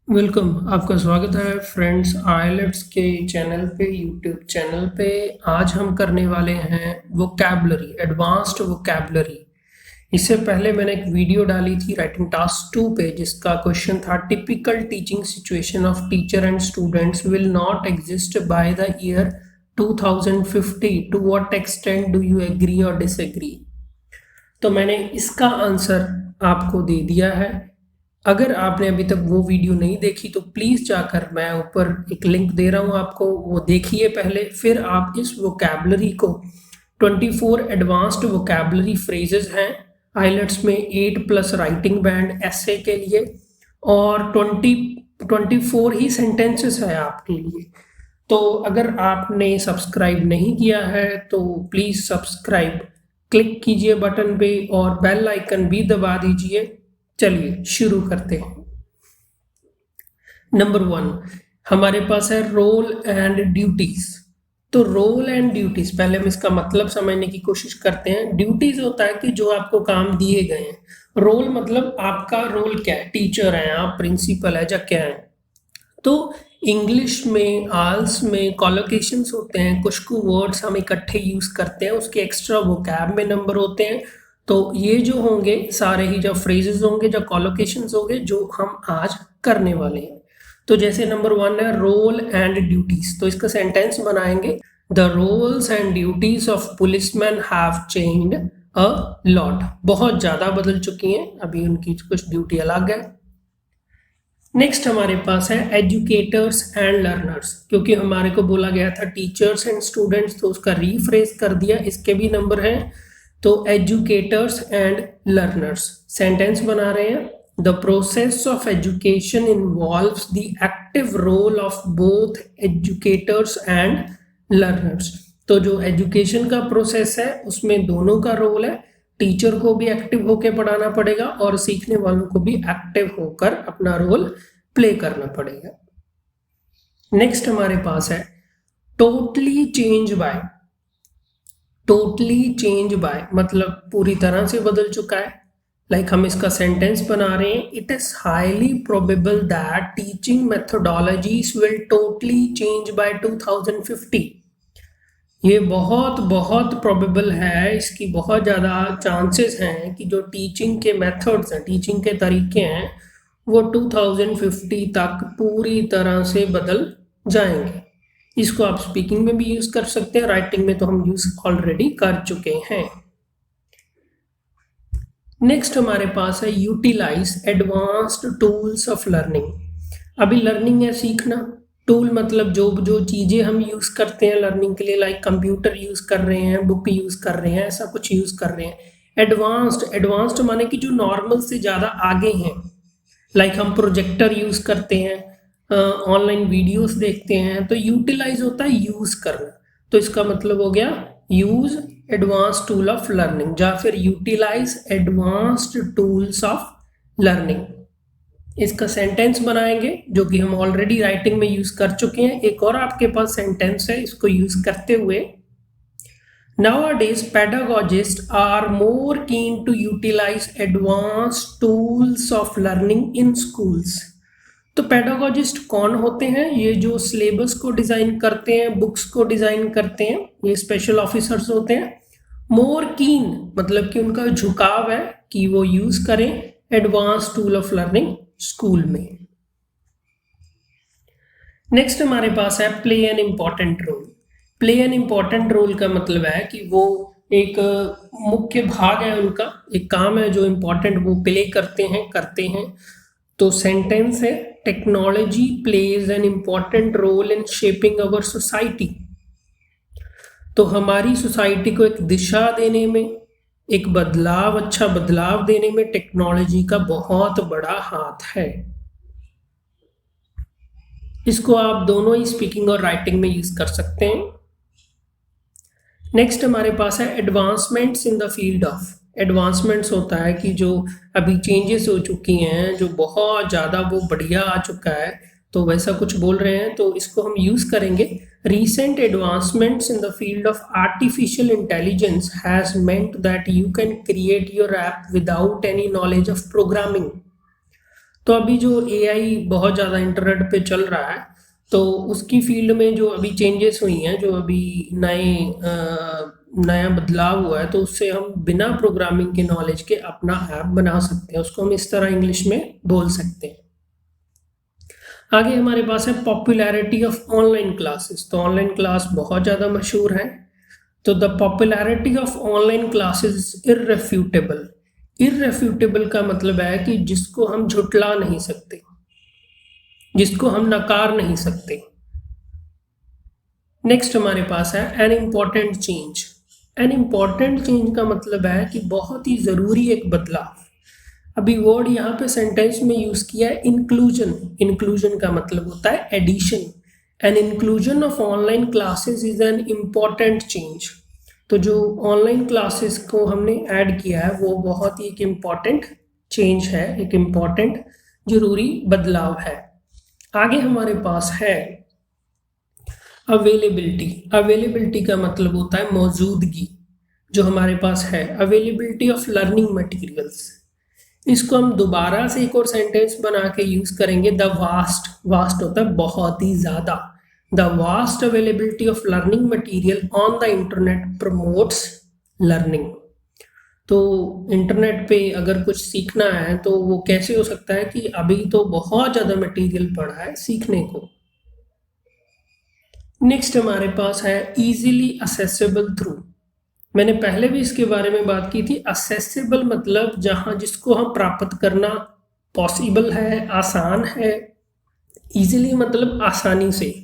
Welcome. आपका स्वागत है फ्रेंड्स आईलेट्स के चैनल पे, यूट्यूब चैनल पे। आज हम करने वाले हैं वोकैबुलरी, एडवांस्ड वोकैबुलरी। इससे पहले मैंने एक वीडियो डाली थी राइटिंग टास्क 2 पे, जिसका क्वेश्चन था typical teaching situation of teacher and students will not exist by the year 2050। To what extent do you agree और डिसएग्री। तो मैंने इसका आंसर आपको दे दिया है। अगर आपने अभी तक वो वीडियो नहीं देखी तो प्लीज़ जाकर, मैं ऊपर एक लिंक दे रहा हूँ आपको, वो देखिए पहले, फिर आप इस वोकैबुलरी को 24 एडवांस्ड वोकैबुलरी फ्रेजेस हैं आइलेट्स में, 8+ राइटिंग बैंड ऐसे के लिए, और 24 ही सेंटेंसेस है आपके लिए। तो अगर आपने सब्सक्राइब नहीं किया है तो प्लीज़ सब्सक्राइब क्लिक कीजिए बटन पे और बेल आइकन भी दबा दीजिए। चलिए शुरू करते हैं। नंबर 1 हमारे पास है रोल एंड ड्यूटीज। तो रोल एंड ड्यूटीज, पहले हम इसका मतलब समझने की कोशिश करते हैं। ड्यूटीज होता है कि जो आपको काम दिए गए हैं। रोल मतलब आपका रोल क्या है, टीचर हैं आप, प्रिंसिपल है या क्या है। तो इंग्लिश में आल्स में कॉलोकेशंस होते हैं, कुछ वर्ड्स हम इकट्ठे यूज करते हैं, उसके एक्स्ट्रा वोकैब में नंबर होते हैं। तो ये जो होंगे सारे ही जो फ्रेजेस होंगे, जो कॉलोकेशंस होंगे, जो हम आज करने वाले हैं। तो जैसे नंबर 1 है रोल एंड ड्यूटीज, तो इसका सेंटेंस बनाएंगे, the roles and duties of policeman have changed a lot. बहुत ज्यादा बदल चुकी हैं, अभी उनकी कुछ ड्यूटी अलग है। नेक्स्ट हमारे पास है एजुकेटर्स एंड लर्नर्स, क्योंकि हमारे को बोला गया था टीचर्स एंड स्टूडेंट्स, तो उसका रीफ्रेज कर दिया, इसके भी नंबर हैं। तो एजुकेटर्स एंड लर्नर्स सेंटेंस बना रहे हैं, the process of education involves the active role of both educators and learners. तो जो एजुकेशन का प्रोसेस है उसमें दोनों का रोल है, टीचर को भी एक्टिव होकर पढ़ाना पड़ेगा और सीखने वालों को भी एक्टिव होकर अपना रोल प्ले करना पड़ेगा। नेक्स्ट हमारे पास है totally change bye. Totally change bye मतलब पूरी तरह से बदल चुका है। लाइक हम इसका सेंटेंस बना रहे हैं, it is highly probable that teaching methodologies will totally change bye 2050। ये बहुत बहुत प्रोबेबल है, इसकी बहुत ज़्यादा चांसेस हैं कि जो टीचिंग के मेथड्स हैं, टीचिंग के तरीके हैं, वो 2050 तक पूरी तरह से बदल जाएंगे। इसको आप स्पीकिंग में भी यूज़ कर सकते हैं, राइटिंग में तो हम यूज़ ऑलरेडी कर चुके हैं। नेक्स्ट हमारे पास है utilize advanced tools of learning. अभी लर्निंग है सीखना, टूल मतलब जो जो चीज़ें हम यूज़ करते हैं लर्निंग के लिए, लाइक कंप्यूटर यूज़ कर रहे हैं, बुक यूज़ कर रहे हैं, ऐसा कुछ यूज़ कर रहे हैं। एडवांस्ड, एडवांस्ड माने कि जो नॉर्मल से ज़्यादा आगे हैं। लाइक हम प्रोजेक्टर यूज़ करते हैं, ऑनलाइन वीडियोस देखते हैं, तो यूटिलाइज होता है यूज़ करना। तो इसका मतलब हो गया use advance tool of learning या फिर utilize advanced tools of learning. इसका सेंटेंस बनाएंगे जो कि हम ऑलरेडी राइटिंग में यूज कर चुके हैं। एक और आपके पास सेंटेंस है, इसको यूज करते हुए, nowadays pedagogists are more keen to utilize advanced tools of learning in schools। तो पेडागोजिस्ट कौन होते हैं? ये जो सिलेबस को डिजाइन करते हैं, बुक्स को डिजाइन करते हैं, ये स्पेशल ऑफिसर्स होते हैं। मोर कीन मतलब कि उनका झुकाव है कि वो यूज करें advance tool of learning school में। नेक्स्ट हमारे पास है play an important role. Play an important role का मतलब है कि वो एक मुख्य भाग है, उनका एक काम है जो इम्पॉर्टेंट वो प्ले करते हैं। तो सेंटेंस है, technology plays an important role in shaping our society. तो हमारी सोसाइटी को एक दिशा देने में, एक बदलाव, अच्छा बदलाव देने में टेक्नोलॉजी का बहुत बड़ा हाथ है। इसको आप दोनों ही स्पीकिंग और राइटिंग में यूज कर सकते हैं। नेक्स्ट हमारे पास है advancements in the field of. Advancements होता है कि जो अभी चेंजेस हो चुकी हैं, जो बहुत ज़्यादा वो बढ़िया आ चुका है, तो वैसा कुछ बोल रहे हैं, तो इसको हम यूज करेंगे, recent advancements in the field of artificial intelligence has meant that you can create your app without any knowledge of programming। तो अभी जो एआई बहुत ज़्यादा इंटरनेट पे चल रहा है, तो उसकी फील्ड में जो अभी चेंजेस हुई हैं, जो अभी नया बदलाव हुआ है, तो उससे हम बिना प्रोग्रामिंग के नॉलेज के अपना ऐप बना सकते हैं। उसको हम इस तरह इंग्लिश में बोल सकते हैं। आगे हमारे पास है पॉपुलैरिटी ऑफ ऑनलाइन क्लासेस। तो ऑनलाइन क्लास बहुत ज़्यादा मशहूर है। तो the popularity of online classes is irrefutable. Irrefutable का मतलब है कि जिसको हम झुटला नहीं सकते, जिसको हम नकार नहीं सकते। नेक्स्ट हमारे पास है N important change. N important change का मतलब है कि बहुत ही ज़रूरी एक बदलाव। अभी वर्ड यहाँ पे सेंटेंस में यूज़ किया है इंक्लूजन। इंक्लूजन का मतलब होता है addition. An inclusion of online classes is an important change. तो जो ऑनलाइन क्लासेस को हमने ऐड किया है वो बहुत ही एक इम्पॉर्टेंट चेंज है, एक इम्पॉर्टेंट जरूरी बदलाव है। आगे हमारे पास है अवेलेबिलिटी। अवेलेबिलिटी का मतलब होता है मौजूदगी, जो हमारे पास है। अवेलेबिलिटी ऑफ लर्निंग मटेरियल्स, इसको हम दोबारा से एक और सेंटेंस बना के यूज करेंगे। द वास्ट, वास्ट होता है बहुत ही ज्यादा। The vast availability of learning material on the internet promotes learning. तो इंटरनेट पे अगर कुछ सीखना है तो वो कैसे हो सकता है कि अभी तो बहुत ज़्यादा मटेरियल पड़ा है सीखने को। नेक्स्ट हमारे पास है इजीली असेसेबल थ्रू। मैंने पहले भी इसके बारे में बात की थी। असेसेबल मतलब जहां जिसको हम प्राप्त करना पॉसिबल है, आसान है। इजीली मतलब आसानी से।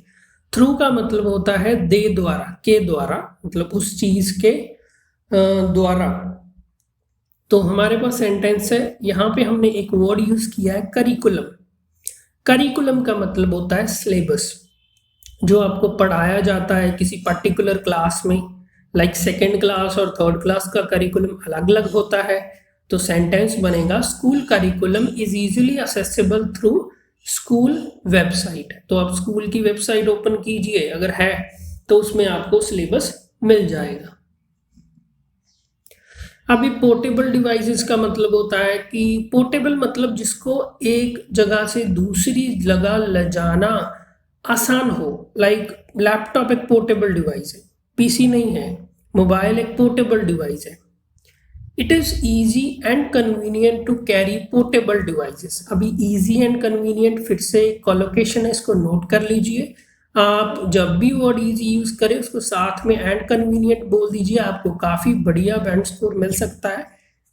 थ्रू का मतलब होता है दे द्वारा, के द्वारा, मतलब उस चीज के द्वारा। तो हमारे पास सेंटेंस है, यहाँ पे हमने एक वर्ड यूज किया है करिकुलम। करिकुलम का मतलब होता है सिलेबस, जो आपको पढ़ाया जाता है किसी पर्टिकुलर क्लास में। लाइक सेकेंड क्लास और थर्ड क्लास का करिकुलम अलग अलग होता है। तो सेंटेंस बनेगा school curriculum is easily accessible through school website. तो आप स्कूल की वेबसाइट ओपन कीजिए, अगर है तो उसमें आपको सिलेबस मिल जाएगा। अभी पोर्टेबल डिवाइसेस का मतलब होता है कि पोर्टेबल मतलब जिसको एक जगह से दूसरी जगह ले जाना आसान हो। लाइक लैपटॉप एक पोर्टेबल डिवाइस है, पीसी नहीं है। मोबाइल एक पोर्टेबल डिवाइस है। It is easy and convenient to carry portable devices. अभी ईजी एंड कन्वीनियंट फिर से कोलोकेशन है, इसको नोट कर लीजिए। आप जब भी वर्ड ईजी यूज करें उसको साथ में एंड कन्वीनियंट बोल दीजिए, आपको काफी बढ़िया बैंड स्कोर मिल सकता है।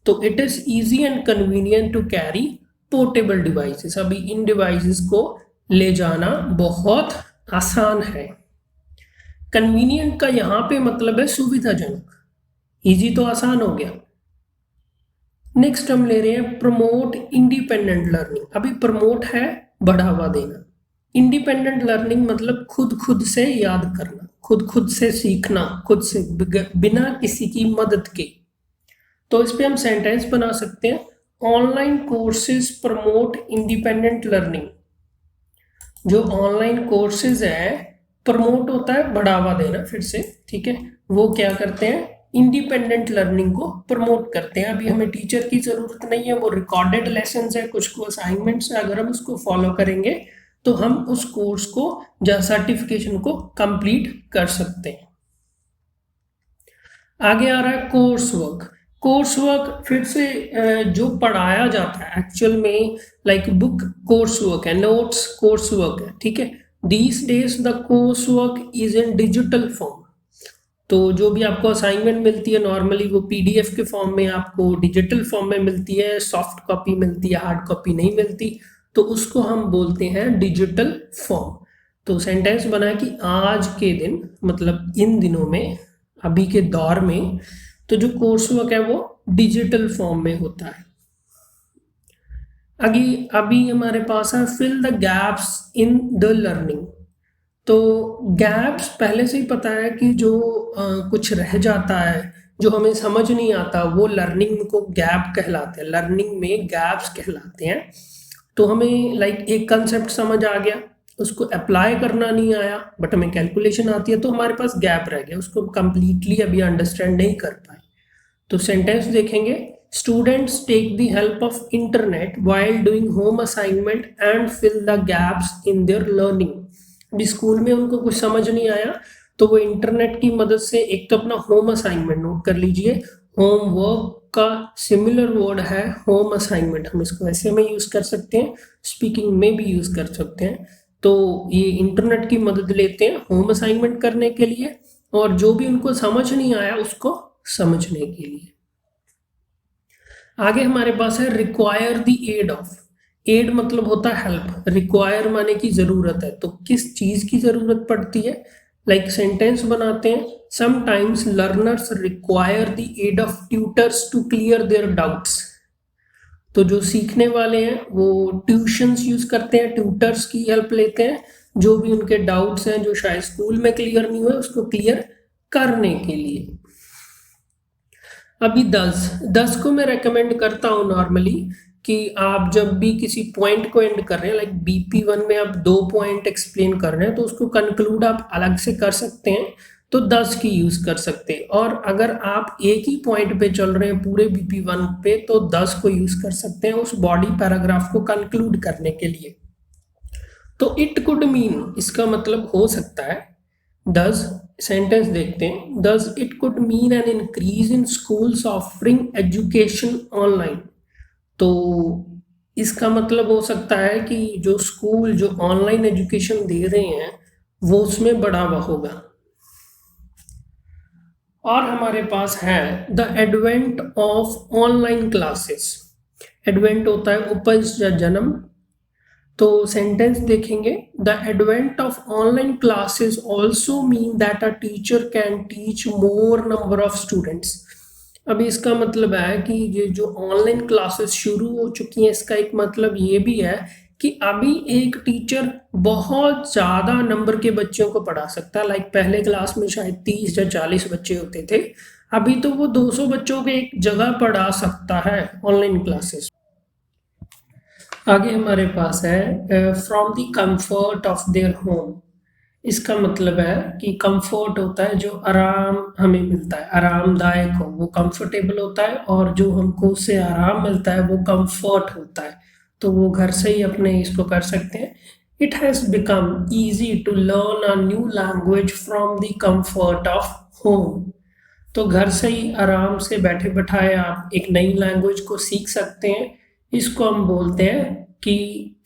तो it is easy and convenient to carry portable devices. अभी इन डिवाइसेस को ले जाना बहुत आसान है। कन्वीनियंट का यहाँ पे मतलब है सुविधाजनक। इजी तो आसान हो गया। नेक्स्ट हम ले रहे हैं प्रमोट इंडिपेंडेंट लर्निंग। अभी प्रमोट है बढ़ावा देना। इंडिपेंडेंट लर्निंग मतलब खुद से याद करना, खुद से सीखना, खुद से बिना किसी की मदद के। तो इस पे हम सेंटेंस बना सकते हैं online courses promote independent learning. जो ऑनलाइन कोर्सेज है, प्रमोट होता है बढ़ावा देना, फिर से ठीक है, वो क्या करते हैं इंडिपेंडेंट लर्निंग को प्रमोट करते हैं। अभी हमें टीचर की जरूरत नहीं है, वो रिकॉर्डेड लेसन है, कुछ को असाइनमेंट्स है। अगर हम उसको फॉलो करेंगे तो हम उस कोर्स को या सर्टिफिकेशन को कंप्लीट कर सकते हैं। आगे आ रहा है कोर्स वर्क। कोर्स वर्क फिर से जो पढ़ाया जाता है एक्चुअल में, लाइक बुक कोर्स वर्क है, नोट्स कोर्स वर्क है, ठीक है। These days the course work is in digital form. तो जो भी आपको असाइनमेंट मिलती है नॉर्मली वो पीडीएफ के फॉर्म में आपको डिजिटल फॉर्म में मिलती है, सॉफ्ट कॉपी मिलती है, हार्ड कॉपी नहीं मिलती। तो उसको हम बोलते हैं डिजिटल फॉर्म। तो सेंटेंस बना कि आज के दिन, मतलब इन दिनों में, अभी के दौर में, तो जो कोर्स वर्क है वो डिजिटल फॉर्म में होता है। अभी हमारे पास है fill the gaps in the learning. तो गैप्स पहले से ही पता है कि जो कुछ रह जाता है, जो हमें समझ नहीं आता, वो लर्निंग को गैप कहलाते हैं, लर्निंग में गैप्स कहलाते हैं। तो हमें लाइक एक कंसेप्ट समझ आ गया, उसको अप्लाई करना नहीं आया, बट हमें कैलकुलेशन आती है, तो हमारे पास गैप रह गया, उसको कंप्लीटली अभी अंडरस्टैंड नहीं कर पाए। तो सेंटेंस देखेंगे Students take the help of internet while doing home assignment and fill the gaps in their learning. अभी स्कूल में उनको कुछ समझ नहीं आया तो वो इंटरनेट की मदद से एक तो अपना होम असाइनमेंट नोट कर लीजिए, होमवर्क का सिमिलर वर्ड है होम असाइनमेंट, हम इसको ऐसे में यूज कर सकते हैं, स्पीकिंग में भी यूज कर सकते हैं। तो ये इंटरनेट की मदद लेते हैं होम असाइनमेंट करने के लिए और जो भी उनको समझ नहीं आया उसको समझने के लिए। आगे हमारे पास है require the aid of. Aid मतलब होता है हेल्प, रिक्वायर माने की जरूरत है, तो किस चीज की जरूरत पड़ती है। लाइक सेंटेंस बनाते हैं, sometimes learners require the aid of tutors to clear their doubts. तो जो सीखने वाले हैं वो ट्यूशंस यूज करते हैं, ट्यूटर्स की हेल्प लेते हैं, जो भी उनके डाउट्स हैं जो शायद स्कूल में क्लियर नहीं हुए उसको क्लियर करने के लिए। अभी 10 को मैं रेकमेंड करता हूँ नॉर्मली कि आप जब भी किसी पॉइंट को एंड कर रहे हैं, लाइक BP1 में आप 2 पॉइंट एक्सप्लेन कर रहे हैं तो उसको कंक्लूड आप अलग से कर सकते हैं, तो 10 की यूज कर सकते हैं। और अगर आप एक ही पॉइंट पे चल रहे हैं पूरे BP1 पे तो 10 को यूज कर सकते हैं उस बॉडी पैराग्राफ को कंक्लूड करने के लिए। तो इट कुड मीन, इसका मतलब हो सकता है, does सेंटेंस देखते हैं, does it could mean an increase in schools offering education online। तो इसका मतलब हो सकता है कि जो स्कूल जो ऑनलाइन एजुकेशन दे रहे हैं वो उसमें बढ़ावा होगा। और हमारे पास है the advent of online classes. Advent होता है उपज या जन्म, तो सेंटेंस देखेंगे, the advent of online classes also mean that a teacher can teach more number of students. अभी इसका मतलब है कि ये जो ऑनलाइन क्लासेस शुरू हो चुकी हैं इसका एक मतलब ये भी है कि अभी एक टीचर बहुत ज़्यादा नंबर के बच्चों को पढ़ा सकता है। लाइक पहले क्लास में शायद 30 या 40 बच्चे होते थे, अभी तो वो 200 बच्चों के एक जगह पढ़ा सकता है ऑनलाइन क्लासेस। आगे हमारे पास है from the comfort of their home. इसका मतलब है कि कंफर्ट होता है जो आराम हमें मिलता है, आरामदायक हो, वो कंफर्टेबल होता है, और जो हमको उससे आराम मिलता है वो कंफर्ट होता है, तो वो घर से ही अपने इसको कर सकते हैं। It has become easy to learn a new language from the comfort of home. तो घर से ही आराम से बैठे बैठाए आप एक नई लैंग्वेज को सीख सकते हैं, इसको हम बोलते हैं कि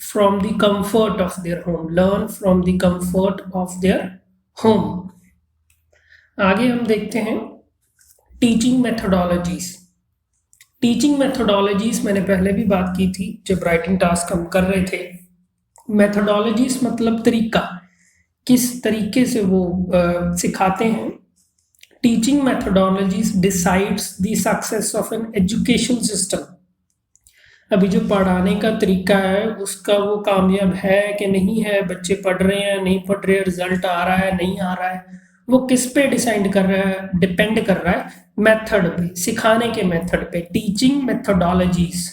from the comfort of their home, learn from the comfort of their home. आगे हम देखते हैं टीचिंग मेथोडोलॉजीज। टीचिंग मेथोडोलॉजीज मैंने पहले भी बात की थी जब राइटिंग टास्क हम कर रहे थे। मेथोडोलॉजीज मतलब तरीका, किस तरीके से वो सिखाते हैं। Teaching methodologies decides the success of an education system. अभी जो पढ़ाने का तरीका है उसका वो कामयाब है कि नहीं है, बच्चे पढ़ रहे हैं नहीं पढ़ रहे, रिजल्ट आ रहा है नहीं आ रहा है, वो किस पे डिसाइड कर रहा है, डिपेंड कर रहा है मेथड पे, सिखाने के मेथड पे, टीचिंग मेथोडोलॉजीज।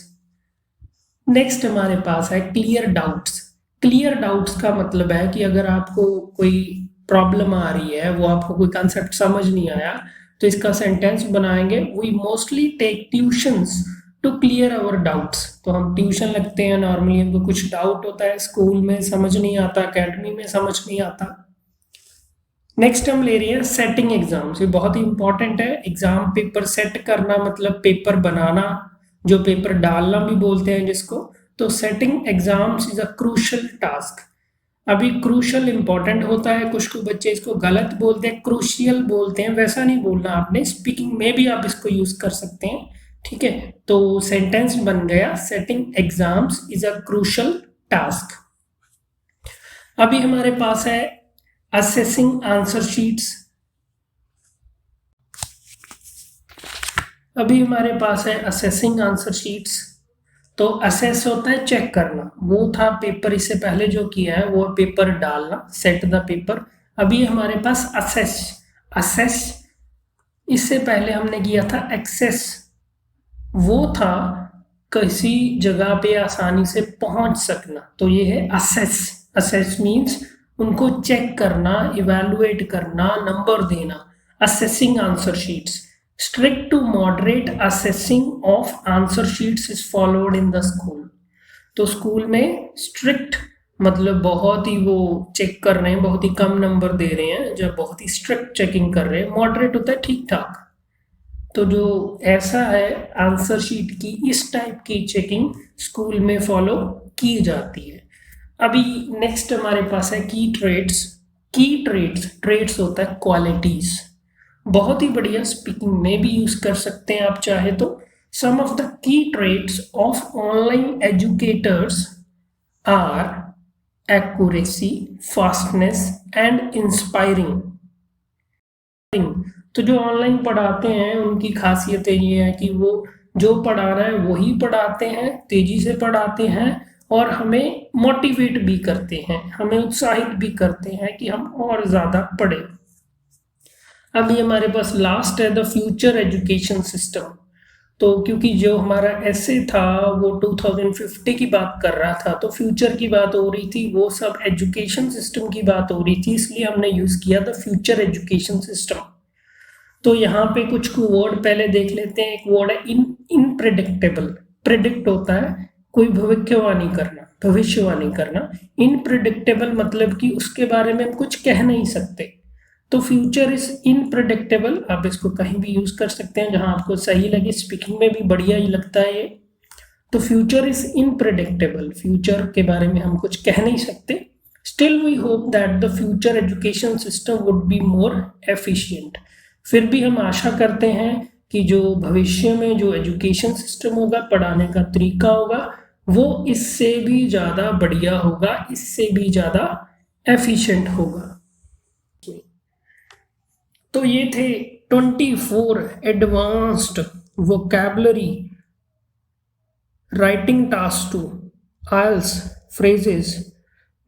नेक्स्ट हमारे पास है क्लियर डाउट्स। क्लियर डाउट्स का मतलब है कि अगर आपको कोई प्रॉब्लम आ रही है, वो आपको कोई कंसेप्ट समझ नहीं आया, तो इसका सेंटेंस बनाएंगे, we mostly take tuitions to clear our doubts. तो हम ट्यूशन लगते हैं, नॉर्मली हमको कुछ डाउट होता है, स्कूल में समझ नहीं आता, अकेडमी में समझ नहीं आता। नेक्स्ट हम ले रहे हैं सेटिंग एग्जाम्स। ये बहुत ही इंपॉर्टेंट है, एग्जाम पेपर सेट करना मतलब पेपर बनाना, जो पेपर डालना भी बोलते हैं जिसको। तो setting exams is a crucial task. अभी क्रूशल इंपॉर्टेंट होता है, कुछ बच्चे इसको गलत बोलते हैं, क्रूशियल बोलते हैं, वैसा नहीं बोलना आपने, स्पीकिंग में भी आप इसको यूज कर सकते हैं, ठीक है। तो सेंटेंस बन गया, setting exams is a crucial task. अभी हमारे पास है असेसिंग आंसर शीट्स। अभी हमारे पास है असेसिंग आंसर शीट्स। तो असेस होता है चेक करना, वो था पेपर इससे पहले जो किया है वो पेपर डालना, सेट द पेपर। अभी हमारे पास असेस। असेस इससे पहले हमने किया था एक्सेस, वो था किसी जगह पे आसानी से पहुंच सकना, तो ये है असेस। असेस मीन्स उनको चेक करना, इवैल्यूएट करना, नंबर देना, assessing answer sheets. strict to moderate assessing of answer sheets is followed in the school। तो स्कूल में स्ट्रिक्ट मतलब बहुत ही वो चेक कर रहे हैं, बहुत ही कम नंबर दे रहे हैं, जब बहुत ही स्ट्रिक्ट चेकिंग कर रहे हैं। मॉडरेट होता है ठीक ठाक। तो जो ऐसा है आंसर शीट की इस टाइप की चेकिंग स्कूल में फॉलो की जाती है। अभी नेक्स्ट हमारे पास है की ट्रेड्स। की ट्रेड्स होता है क्वालिटीज। बहुत ही बढ़िया, स्पीकिंग में भी यूज कर सकते हैं आप चाहे तो। Some of the key traits of online educators are accuracy, fastness and inspiring. तो जो ऑनलाइन पढ़ाते हैं उनकी खासियत ये है कि वो जो पढ़ा रहे हैं वही पढ़ाते हैं, तेजी से पढ़ाते हैं और हमें मोटिवेट भी करते हैं, हमें उत्साहित भी करते हैं कि हम और ज़्यादा पढ़ें। अभी हमारे पास लास्ट है द फ्यूचर एजुकेशन सिस्टम। तो क्योंकि जो हमारा ऐसे था वो 2050 की बात कर रहा था, तो फ्यूचर की बात हो रही थी, वो सब एजुकेशन सिस्टम की बात हो रही थी, इसलिए हमने यूज़ किया द फ्यूचर एजुकेशन सिस्टम। तो यहाँ पे कुछ वर्ड पहले देख लेते हैं। एक वर्ड है इनप्रेडिक्टेबल। प्रेडिक्ट होता है कोई भविष्यवाणी करना, भविष्यवाणी करना। इनप्रेडिक्टेबल मतलब कि उसके बारे में हम कुछ कह नहीं सकते। तो फ्यूचर इज इनप्रेडिक्टेबल, आप इसको कहीं भी यूज कर सकते हैं जहां आपको सही लगे, स्पीकिंग में भी बढ़िया ही लगता है ये। तो फ्यूचर इज इनप्रेडिक्टेबल, फ्यूचर के बारे में हम कुछ कह नहीं सकते। Still we hope that the future education system would be more efficient. फिर भी हम आशा करते हैं कि जो भविष्य में जो एजुकेशन सिस्टम होगा, पढ़ाने का तरीका होगा, वो इससे भी ज़्यादा बढ़िया होगा, इससे भी ज़्यादा एफिशिएंट होगा। तो ये थे 24 advanced vocabulary writing task two IELTS phrases.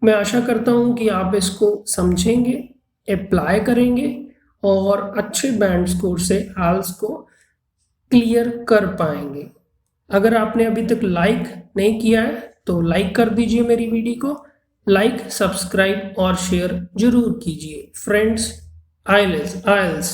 मैं आशा करता हूँ कि आप इसको समझेंगे, अप्लाई करेंगे और अच्छे बैंड स्कोर से आइल्स को क्लियर कर पाएंगे। अगर आपने अभी तक लाइक नहीं किया है तो लाइक कर दीजिए मेरी वीडियो को, लाइक, सब्सक्राइब और शेयर जरूर कीजिए। फ्रेंड्स, आइल्स